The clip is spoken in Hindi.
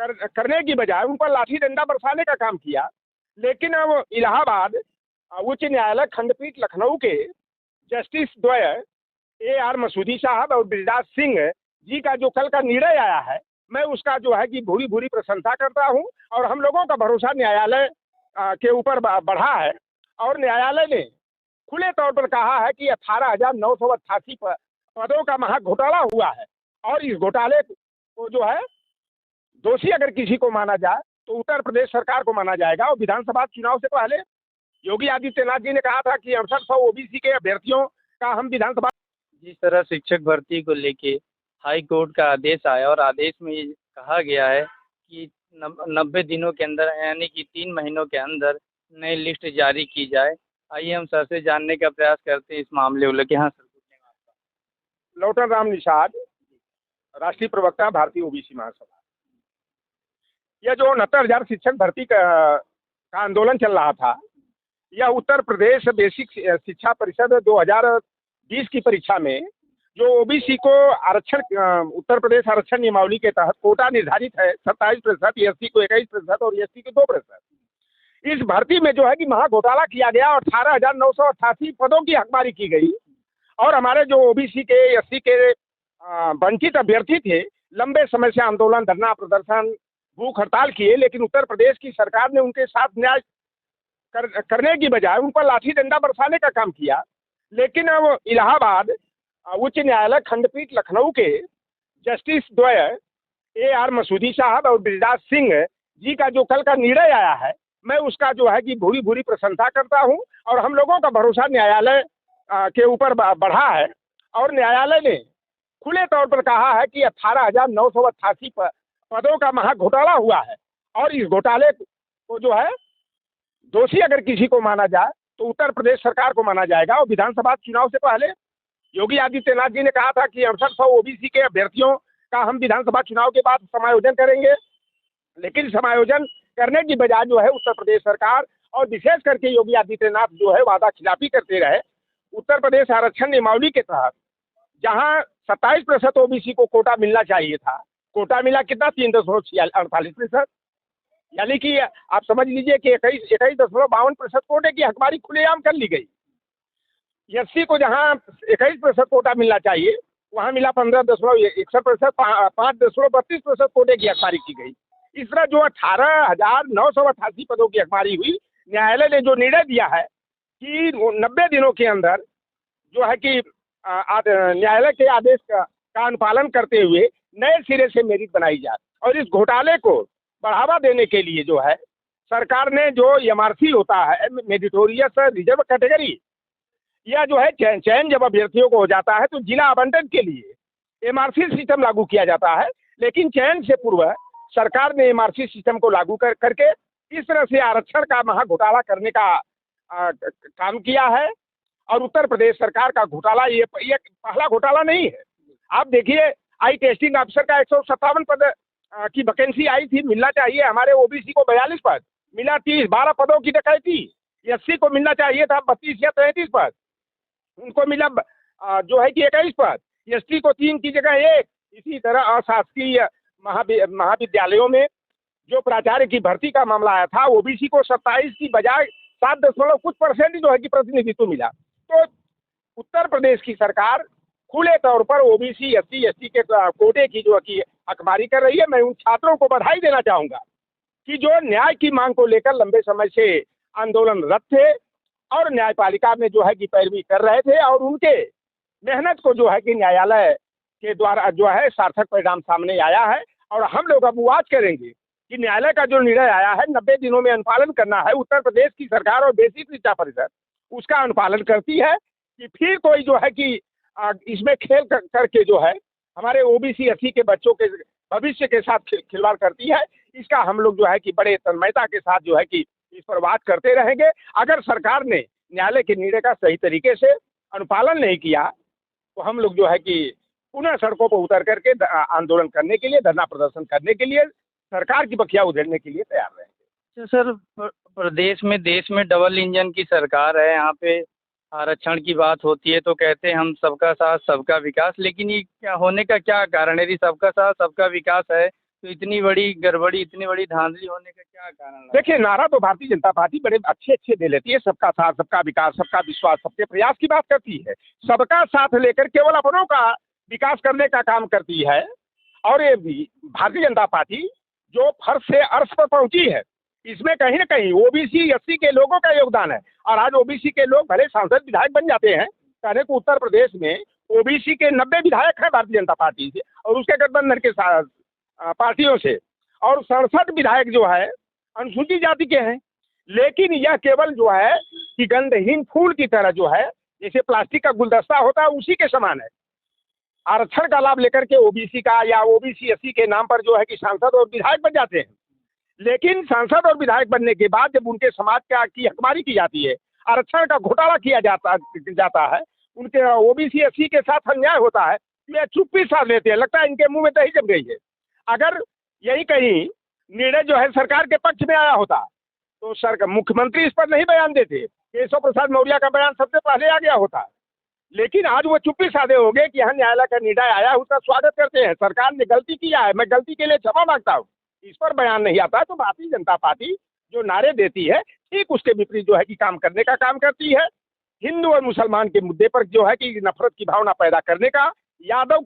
करने की बजाय उन पर लाठी डंडा बरसाने का काम किया। लेकिन अब इलाहाबाद उच्च न्यायालय खंडपीठ लखनऊ के जस्टिस द्वय AR मसूदी साहब और बृजदास सिंह जी का जो कल का निर्णय आया है, मैं उसका जो है कि भूरी भूरी प्रशंसा करता हूं। और हम लोगों का भरोसा न्यायालय के ऊपर बढ़ा है। और न्यायालय ने खुले तौर पर कहा है कि 18,988 पदों का महा घोटाला हुआ है। और इस घोटाले को जो है दोषी अगर किसी को माना जाए तो उत्तर प्रदेश सरकार को माना जाएगा। और विधानसभा चुनाव से पहले योगी आदित्यनाथ जी ने कहा था कि 6800 OBC के अभ्यर्थियों का हम विधानसभा। जिस तरह शिक्षक भर्ती को लेके हाई कोर्ट का आदेश आया और आदेश में ये कहा गया है कि 90 दिनों के अंदर यानी कि 3 महीनों के अंदर नई लिस्ट जारी की जाए। आइए हम सर से जानने का प्रयास करते हैं इस मामले को लेके। हाँ सर, पूछेंगे आपका। लौटन राम निषाद, राष्ट्रीय प्रवक्ता, भारतीय OBC महासभा। यह जो 69,000 शिक्षक भर्ती का आंदोलन चल रहा था, यह उत्तर प्रदेश बेसिक शिक्षा परिषद 2020 की परीक्षा में जो OBC को आरक्षण, उत्तर प्रदेश आरक्षण नियमावली के तहत कोटा निर्धारित है 27%, SC को 21% और ST को 2%। इस भर्ती में जो है कि महा घोटाला किया गया और 18,988 पदों की हकमारी की गई। और हमारे जो OBC के SC के वंचित अभ्यर्थी थे, लंबे समय से आंदोलन, धरना प्रदर्शन, भूख हड़ताल किए, लेकिन उत्तर प्रदेश की सरकार ने उनके साथ न्याय करने की बजाय उन पर लाठी डंडा बरसाने का काम किया। लेकिन अब इलाहाबाद उच्च न्यायालय खंडपीठ लखनऊ के जस्टिस द्वय AR मसूदी साहब और बृजदास सिंह जी का जो कल का निर्णय आया है, मैं उसका जो है कि भूरी भूरी प्रशंसा करता हूं। और हम लोगों का भरोसा न्यायालय के ऊपर बढ़ा है। और न्यायालय ने खुले तौर पर कहा है कि 18,988 पदों का महा घोटाला हुआ है। और इस घोटाले को जो है दोषी अगर किसी को माना जाए तो उत्तर प्रदेश सरकार को माना जाएगा। और विधानसभा चुनाव से पहले योगी आदित्यनाथ जी ने कहा था कि 6800 OBC के अभ्यर्थियों का हम विधानसभा चुनाव के बाद समायोजन करेंगे। लेकिन समायोजन करने की बजाय जो है उत्तर प्रदेश सरकार और विशेष करके योगी आदित्यनाथ जो है वादा खिलाफी करते रहे। उत्तर प्रदेश आरक्षण नियमावली के तहत जहां 27% OBC को कोटा मिलना चाहिए था, कोटा मिला कितना? 3.48%। यानी कि आप समझ लीजिए कि 21.52% कोटे की हकमारी खुलेआम कर ली गई। SC को जहां 21% कोटा मिलना चाहिए, वहां मिला 15.61%, 5.32% कोटे की हकमारी की गई। इस तरह जो 18,988 पदों की हकमारी हुई, न्यायालय ने जो निर्णय दिया है कि 90 दिनों के अंदर जो है कि न्यायालय के आदेश का अनुपालन करते हुए नए सिरे से मेरिट बनाई जाए। और इस घोटाले को बढ़ावा देने के लिए जो है सरकार ने जो MRC होता है, मेरिटोरियस रिजर्व कैटेगरी, यह जो है चयन जब अभ्यर्थियों को हो जाता है तो जिला आवंटन के लिए MRC सिस्टम लागू किया जाता है। लेकिन चयन से पूर्व सरकार ने MRC सिस्टम को लागू करके इस तरह से आरक्षण का महा घोटाला करने का काम किया है। और उत्तर प्रदेश सरकार का घोटाला ये पहला घोटाला नहीं है। आप देखिए, आई टेस्टिंग ऑफिसर का 157 पद की वैकेंसी आई थी, मिलना चाहिए हमारे OBC को 42 पद, मिला 30, 12 पदों की डकैती। SC को मिलना चाहिए था 32 या 33 पद, उनको मिला जो है कि 21 पद। ST को 3 की जगह 1। इसी तरह अशासकीय महाविद्यालयों में जो प्राचार्य की भर्ती का मामला आया था, OBC को 27 की बजाय 7 कुछ % जो है कि प्रतिनिधित्व मिला। तो उत्तर प्रदेश की सरकार खुले तौर पर OBC, SC, ST के कोटे की जो की हकमारी कर रही है। मैं उन छात्रों को बधाई देना चाहूंगा कि जो न्याय की मांग को लेकर लंबे समय से आंदोलनरत थे और न्यायपालिका में जो है कि पैरवी कर रहे थे, और उनके मेहनत को जो है कि न्यायालय के द्वारा जो है सार्थक परिणाम सामने आया है। और हम लोग अब वाच करेंगे कि न्यायालय का जो निर्णय आया है 90 दिनों में अनुपालन करना है। उत्तर प्रदेश की सरकार और बेसिक शिक्षा परिषद उसका अनुपालन करती है कि फिर कोई जो है कि इसमें खेल करके जो है हमारे OBC, SC के बच्चों के भविष्य के साथ खिलवाड़ करती है। इसका हम लोग जो है कि बड़े तन्मयता के साथ जो है कि इस पर बात करते रहेंगे। अगर सरकार ने न्यायालय के निर्णय का सही तरीके से अनुपालन नहीं किया तो हम लोग जो है कि पुनः सड़कों पर उतर करके आंदोलन करने के लिए, धरना प्रदर्शन करने के लिए, सरकार की बखिया उधेड़ने के लिए तैयार रहेंगे। सर, प्रदेश में, देश में डबल इंजन की सरकार है। यहाँ पे आरक्षण की बात होती है तो कहते हैं हम सबका साथ सबका विकास, लेकिन ये क्या होने का क्या कारण है? यदि सबका साथ सबका विकास है तो इतनी बड़ी गड़बड़ी, इतनी बड़ी धांधली होने का क्या कारण लगा? देखिए, नारा तो भारतीय जनता पार्टी बड़े अच्छे अच्छे दे लेती है, सबका साथ, सबका विकास, सबका विश्वास, सबके प्रयास की बात करती है, सबका साथ लेकर केवल अपनों का विकास करने का काम करती है। और ये भी भारतीय जनता पार्टी जो फर्श से अर्श पर पहुंची है, इसमें कहीं ना कहीं ओबीसी एससी के लोगों का योगदान है। और आज ओबीसी के लोग भले सांसद विधायक बन जाते हैं, कहने को उत्तर प्रदेश में ओबीसी के 90 विधायक हैं भारतीय जनता पार्टी से और उसके गठबंधन के साथ पार्टियों से, और 67 विधायक जो है अनुसूचित जाति के हैं। लेकिन यह केवल जो है कि गंधहीन फूल की तरह जो है, जैसे प्लास्टिक का गुलदस्ता होता है उसी के समान है। आरक्षण का लाभ लेकर के ओबीसी का या ओबीसी एससी के नाम पर जो है कि सांसद और विधायक बन जाते हैं। लेकिन सांसद और विधायक बनने के बाद जब उनके समाज का की हकमारी की जाती है, आरक्षण का घोटाला किया जाता है, उनके ओबीसी एससी के साथ अन्याय होता है, ये चुप्पी साध लेते हैं, लगता है इनके मुंह में दही जम गई है। अगर यही कहीं निर्णय जो है सरकार के पक्ष में आया होता तो सरकार मुख्यमंत्री इस पर नहीं बयान देते, केशव प्रसाद मौर्य का बयान सबसे पहले आ गया होता। लेकिन आज वो चुप्पी साधे हो गए कि यहाँ न्यायालय का निर्णय आया, उसका स्वागत करते हैं, सरकार ने गलती किया है, मैं गलती के लिए क्षमा मांगता हूँ, इस पर बयान नहीं आता। तो भारतीय जनता पार्टी जो नारे देती है, ठीक उसके विपरीत जो है कि काम करने का काम करती है। हिंदू और मुसलमान के मुद्दे पर जो है कि नफरत की भावना पैदा करने का, यादव